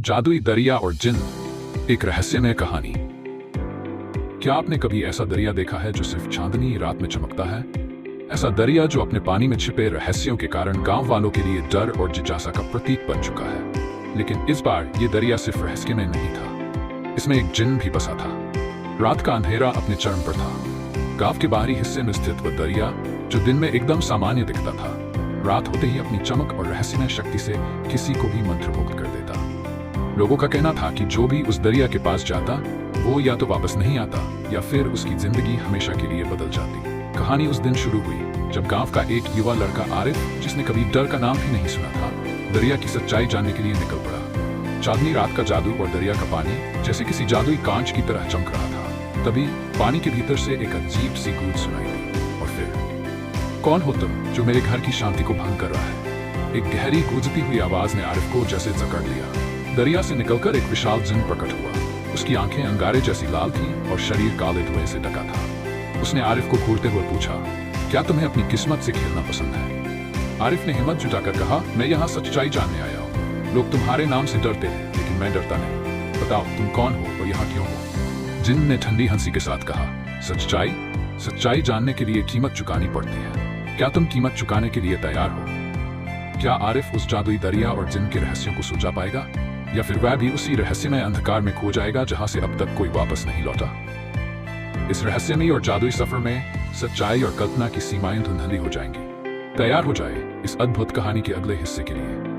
जादुई दरिया और जिन, एक रहस्यमय कहानी। क्या आपने कभी ऐसा दरिया देखा है जो सिर्फ चांदनी रात में चमकता है? ऐसा दरिया जो अपने पानी में छिपे रहस्यों के कारण गांव वालों के लिए डर और जिज्ञासा का प्रतीक बन चुका है। लेकिन इस बार ये दरिया सिर्फ रहस्यमय नहीं था, इसमें एक जिन भी बसा था। रात का अंधेरा अपने चरम पर था। गांव के बाहरी हिस्से में स्थित वह दरिया, जो दिन में एकदम सामान्य दिखता था, रात होते ही अपनी चमक और रहस्यमय शक्ति से किसी को भी मंत्रमुग्ध कर देता। लोगों का कहना था कि जो भी उस दरिया के पास जाता, वो या तो वापस नहीं आता या फिर उसकी जिंदगी हमेशा के लिए बदल जाती। कहानी उस दिन शुरू हुई जब गांव का एक युवा लड़का आरिफ, जिसने कभी डर का नाम भी नहीं सुना था, दरिया की सच्चाई जानने के लिए निकल पड़ा। चांदनी रात का जादू और दरिया का पानी जैसे किसी जादुई कांच की तरह चमक रहा था। तभी पानी के भीतर से एक अजीब सी गूंज सुनाई दी, और फिर, कौन हो तुम जो मेरे घर की शांति को भंग कर रहा है? एक गहरी गूंजती हुई आवाज ने आरिफ को जैसे जकड़ लिया। दरिया से निकलकर एक विशाल जिन प्रकट हुआ। उसकी आंखें अंगारे जैसी लाल थीं और शरीर काले धुएं से ढका था। उसने आरिफ को घूरते हुए पूछा, क्या तुम्हें अपनी किस्मत से खेलना पसंद है? आरिफ ने हिम्मत जुटाकर कहा, मैं यहाँ सच्चाई जानने आया हूँ। लोग तुम्हारे नाम से डरते हैं, लेकिन मैं डरता नहीं। बताओ तुम कौन हो और यहाँ क्यों हो? जिन ने ठंडी हंसी के साथ कहा, सच्चाई? सच्चाई जानने के लिए कीमत चुकानी पड़ती है। क्या तुम कीमत चुकाने के लिए तैयार हो? क्या आरिफ उस जादुई दरिया और जिन के रहस्यों को सुलझा पाएगा, या फिर वह भी उसी रहस्यमय अंधकार में खो जाएगा जहां से अब तक कोई वापस नहीं लौटा? इस रहस्यमय और जादुई सफर में सच्चाई और कल्पना की सीमाएं धुंधली हो जाएंगी। तैयार हो जाए इस अद्भुत कहानी के अगले हिस्से के लिए।